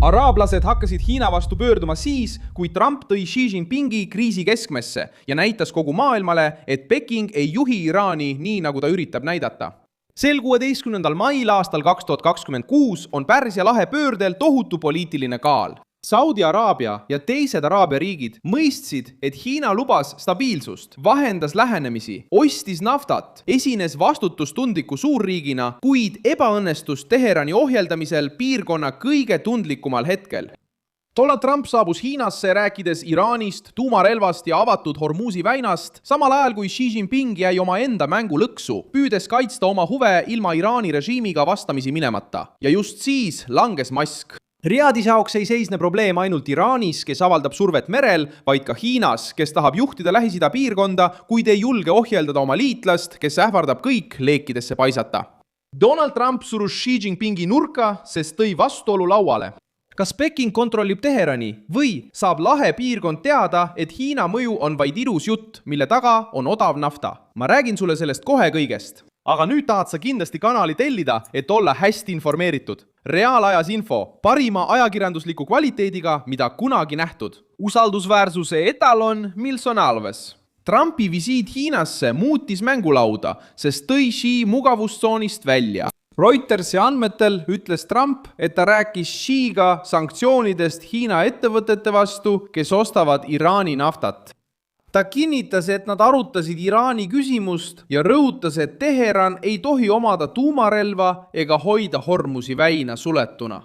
Araablased hakkasid Hiina vastu pöörduma siis, kui Trump tõi Xi Jinpingi kriisi keskmesse ja näitas kogu maailmale, et Peking ei juhi Iraani nii, nagu ta üritab näidata. Sel 16. mail aastal 2026 on Pärsia lahe pöördel tohutu poliitiline kaal. Saudi Araabia ja teised Araabia riigid mõistsid, et Hiina lubas stabiilsust, vahendas lähenemisi, ostis naftat, esines vastutustundliku suurriigina, kuid ebaõnnestus Teherani ohjeldamisel piirkonna kõige tundlikumal hetkel. Donald Trump saabus Hiinasse rääkides Iraanist, tuumarelvast ja avatud Hormuzi väinast, samal ajal kui Xi Jinping jäi oma enda mängu lõksu, püüdes kaitsta oma huve ilma Iraani režiimiga vastamisi minemata. Ja just siis langes mask. Riadis jaoks ei seisne probleem ainult Iraanis, kes avaldab survet merel, vaid ka Hiinas, kes tahab juhtida Lähis-Ida piirkonda, kuid ei julge ohjeldada oma liitlast, kes ähvardab kõik leekidesse paisata. Donald Trump surus Xi Jinpingi nurka, sest tõi vastuolu lauale. Kas Peking kontrollib Teherani või saab lahe piirkond teada, et Hiina mõju on vaid ilus jutt, mille taga on odav nafta? Ma räägin sulle sellest kohe kõigest. Aga nüüd tahad sa kindlasti kanali tellida, et olla hästi informeeritud. Reaalajas info, parima ajakirjandusliku kvaliteediga, mida kunagi nähtud. Usaldusväärsuse etalon Milson Alves. Trumpi visiit Hiinasse muutis mängulauda, sest tõi Xi mugavustsoonist välja. Reutersi andmetel ütles Trump, et ta rääkis Xiga sanktsioonidest Hiina ettevõtete vastu, kes ostavad Iraani naftat. Ta kinnitas, et nad arutasid Iraani küsimust ja rõhutas, et Teheran ei tohi omada tuumarelva ega hoida Hormuzi väina suletuna.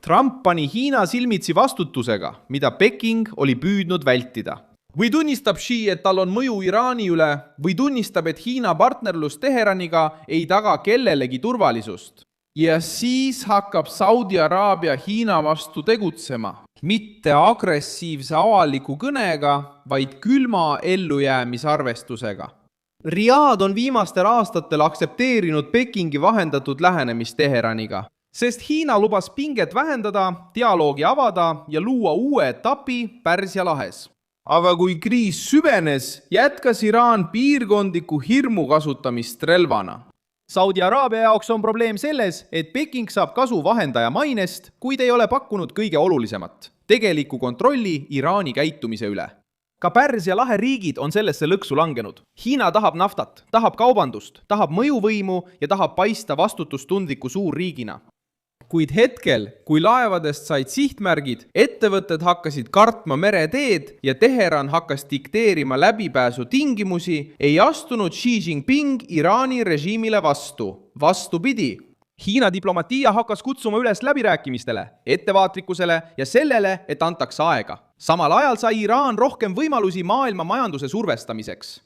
Trump pani Hiina silmitsi vastutusega, mida Peking oli püüdnud vältida. Või tunnistab Xi, et tal on mõju Iraani üle, või tunnistab, et Hiina partnerlus Teheraniga ei taga kellelegi turvalisust. Ja siis hakkab Saudi Araabia Hiina vastu tegutsema. Mitte agressiivse avaliku kõnega, vaid külma ellujäämisarvestusega. Riad on viimastel aastatel aksepteerinud Pekingi vahendatud lähenemist Teheraniga, sest Hiina lubas pinget vähendada, dialoogi avada ja luua uue etapi Pärsia lahes. Aga kui kriis süvenes, jätkas Iraan piirkondliku hirmu kasutamist relvana. Saudi Araabia jaoks on probleem selles, et Peking saab kasu vahendaja mainest, kuid ei ole pakkunud kõige olulisemat, tegeliku kontrolli Iraani käitumise üle. Ka Pärsia lahe riigid on sellesse lõksu langenud. Hiina tahab naftat, tahab kaubandust, tahab mõjuvõimu ja tahab paista vastutustundliku suurriigina. Kuid hetkel, kui laevadest said sihtmärgid, ettevõtted hakkasid kartma mereteed ja Teheran hakkas dikteerima läbipääsu tingimusi, ei astunud Xi Jinping Iraani režiimile vastu. Vastupidi. Hiina diplomatiia hakkas kutsuma üles läbirääkimistele, ettevaatlikkusele ja sellele, et antaks aega. Samal ajal sai Iraan rohkem võimalusi maailma majanduse survestamiseks.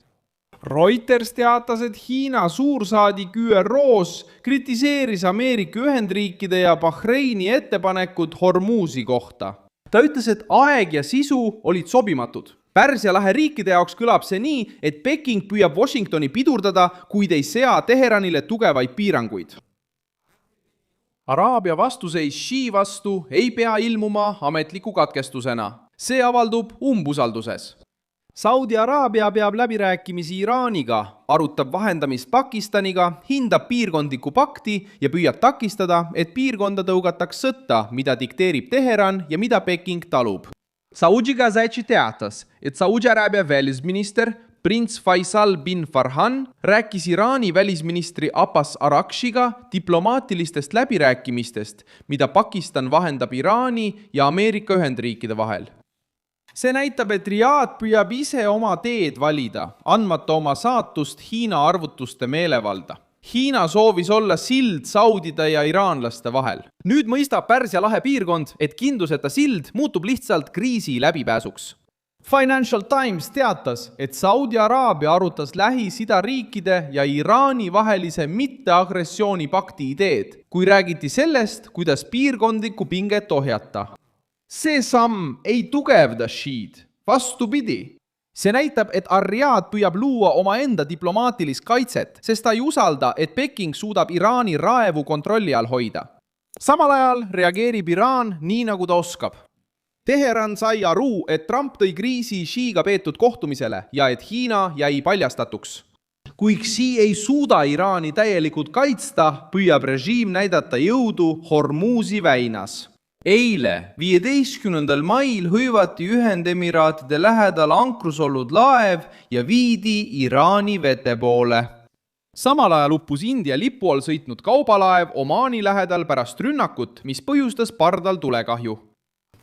Reuters teatas, et Hiina suursaadik ÜROs kritiseeris Ameerika Ühendriikide ja Bahreini ettepanekud Hormuzi kohta. Ta ütles, et aeg ja sisu olid sobimatud. Pärsia lahe riikide jaoks kõlab see nii, et Peking püüab Washingtoni pidurdada, kuid ei sea Teheranile tugevaid piiranguid. Araabia vastuseis Xi vastu ei pea ilmuma ametliku katkestusena. See avaldub umbusalduses. Saudi Araabia peab läbirääkimisi Iraaniga, arutab vahendamist Pakistaniga, hindab piirkondlikku pakti ja püüab takistada, et piirkonda tõugataks sõtta, mida dikteerib Teheran ja mida Peking talub. Saudi Gazette teatas, et Saudi Araabia välisminister Prints Faisal bin Farhan rääkis Iraani välisministri Abbas Arakshiga diplomaatilistest läbirääkimistest, mida Pakistan vahendab Iraani ja Ameerika Ühendriikide vahel. See näitab, et Riad püüab ise oma teed valida, andmata oma saatust Hiina arvutuste meelevalda. Hiina soovis olla sild saudide ja iraanlaste vahel. Nüüd mõistab Pärsia lahe piirkond, et kindluseta sild muutub lihtsalt kriisi läbipääsuks. Financial Times teatas, et Saudi Araabia arutas Lähis-Ida riikide ja Iraani vahelise mitteagressioonipakti ideed, kui räägiti sellest, kuidas piirkondlikku pinget ohjata. See samm ei tugevda Xi'd, vastupidi. See näitab, et Ar-Riyad püüab luua omaenda diplomaatilist kaitset, sest ta ei usalda, et Peking suudab Iraani raevu kontrolli all hoida. Samal ajal reageerib Iraan nii, nagu ta oskab. Teheran sai aru, et Trump tõi kriisi Xi'ga peetud kohtumisele ja et Hiina jäi paljastatuks. Kui Xi ei suuda Iraani täielikult kaitsta, püüab režiim näidata jõudu Hormuzi väinas. eile, 15. mail hõivati Ühendemiraatide lähedal ankrus olnud laev ja viidi Iraani vete poole. Samal ajal uppus India lipu all sõitnud kaubalaev Omaani lähedal pärast rünnakut, mis põhjustas pardal tulekahju.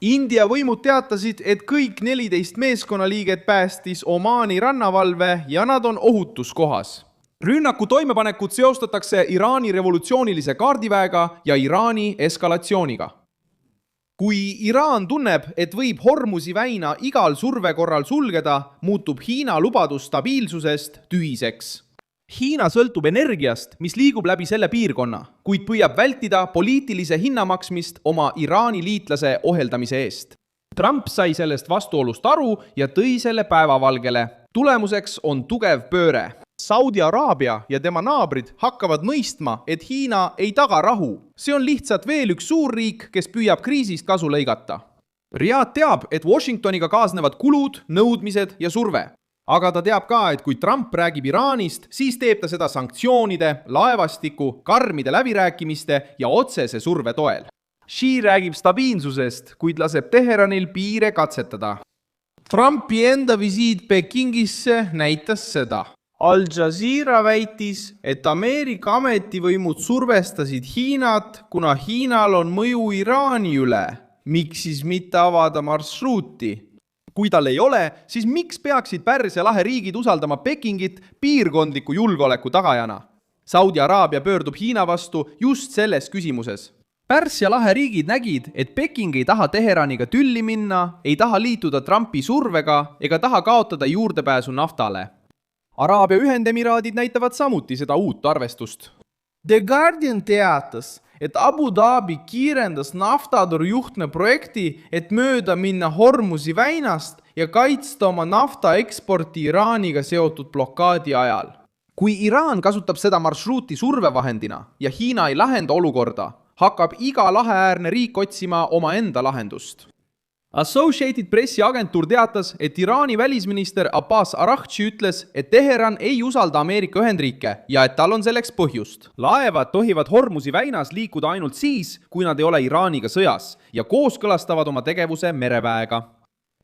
India võimud teatasid, et kõik 14 meeskonnaliiget päästis Omaani rannavalve ja nad on ohutus kohas. Rünnaku toimepanekut seostatakse Iraani revolutsioonilise kaardiväega ja Iraani eskalatsiooniga. Kui Iraan tunneb, et võib Hormuzi väina igal surve korral sulgeda, muutub Hiina lubadus stabiilsusest tühiseks. Hiina sõltub energiast, mis liigub läbi selle piirkonna, kuid püüab vältida poliitilise hinnamaksmist oma Iraani liitlase oheldamise eest. Trump sai sellest vastuolust aru ja tõi selle päevavalgele. Tulemuseks on tugev pööre. Saudi Araabia ja tema naabrid hakkavad mõistma, et Hiina ei taga rahu. See on lihtsalt veel üks suurriik, kes püüab kriisist kasu lõigata. Riyadh teab, et Washingtoniga kaasnevad kulud, nõudmised ja surve. Aga ta teab ka, et kui Trump räägib Iraanist, siis teeb ta seda sanktsioonide, laevastiku, karmide läbirääkimiste ja otsese surve toel. Xi räägib stabiilsusest, kuid laseb Teheranil piire katsetada. Trumpi enda visiit Pekingisse näitas seda. Al Jazeera väitis, et Ameerika ametivõimud survestasid Hiinat, kuna Hiinal on mõju Iraani üle. Miks siis mitte avada marsruuti? Kui tal ei ole, siis miks peaksid Pärsia lahe riigid usaldama Pekingit piirkondliku julgeoleku tagajana? Saudi Araabia pöördub Hiina vastu just selles küsimuses. Pärsia lahe riigid nägid, et Peking ei taha Teheraniga tülli minna, ei taha liituda Trumpi survega ega taha kaotada juurdepääsu naftale. Araabia Ühendemiraadid näitavad samuti seda uut arvestust. The Guardian teatas, et Abu Dhabi kiirendas naftatorujuhtme projekti, et mööda minna Hormuzi väinast ja kaitsta oma nafta eksporti Iraaniga seotud blokaadi ajal. Kui Iraan kasutab seda marsruuti survevahendina ja Hiina ei lahenda olukorda, hakkab iga laheäärne riik otsima oma enda lahendust. Associated Pressi agentuur teatas, et Iraani välisminister Abbas Araghchi ütles, et Teheran ei usalda Ameerika Ühendriike ja et tal on selleks põhjust. Laevad tohivad Hormuzi väinas liikuda ainult siis, kui nad ei ole Iraaniga sõjas ja kooskõlastavad oma tegevuse mereväega.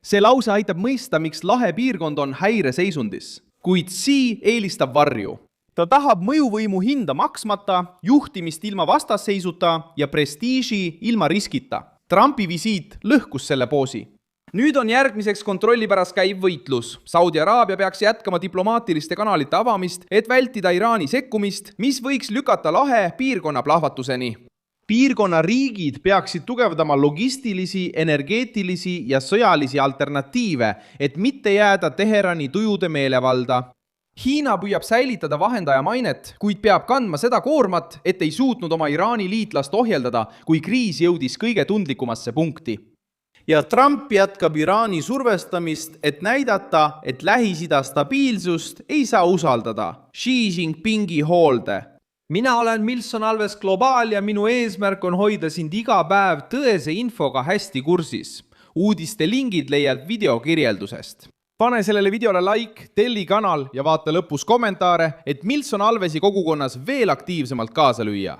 See lause aitab mõista, miks lahe piirkond on häireseisundis, kuid Xi eelistab varju. Ta tahab mõjuvõimu hinda maksmata, juhtimist ilma vastasseisuta ja prestiiži ilma riskita. Trumpi visiit lõhkus selle poosi. Nüüd on järgmiseks kontrolli pärast käiv võitlus. Saudi Araabia peaks jätkama diplomaatiliste kanalite avamist, et vältida Iraani sekkumist, mis võiks lükata lahe piirkonna plahvatuseni. Piirkonna riigid peaksid tugevdama logistilisi, energeetilisi ja sõjalisi alternatiive, et mitte jääda Teherani tujude meelevalda. Hiina püüab säilitada vahendaja mainet, kuid peab kandma seda koormat, et ei suutnud oma Iraani liitlast ohjeldada, kui kriis jõudis kõige tundlikumasse punkti. Ja Trump jätkab Iraani survestamist, et näidata, et Lähis-Ida stabiilsust ei saa usaldada. Xi Jinpingi hoolde. Mina olen Milson Alves Global ja minu eesmärk on hoida sind iga päev tõese infoga hästi kursis. Uudiste lingid leiad videokirjeldusest. Pane sellele videole like, telli kanal ja vaata lõpus kommentaare, et Milson Alvesi kogukonnas veel aktiivsemalt kaasa lüüa.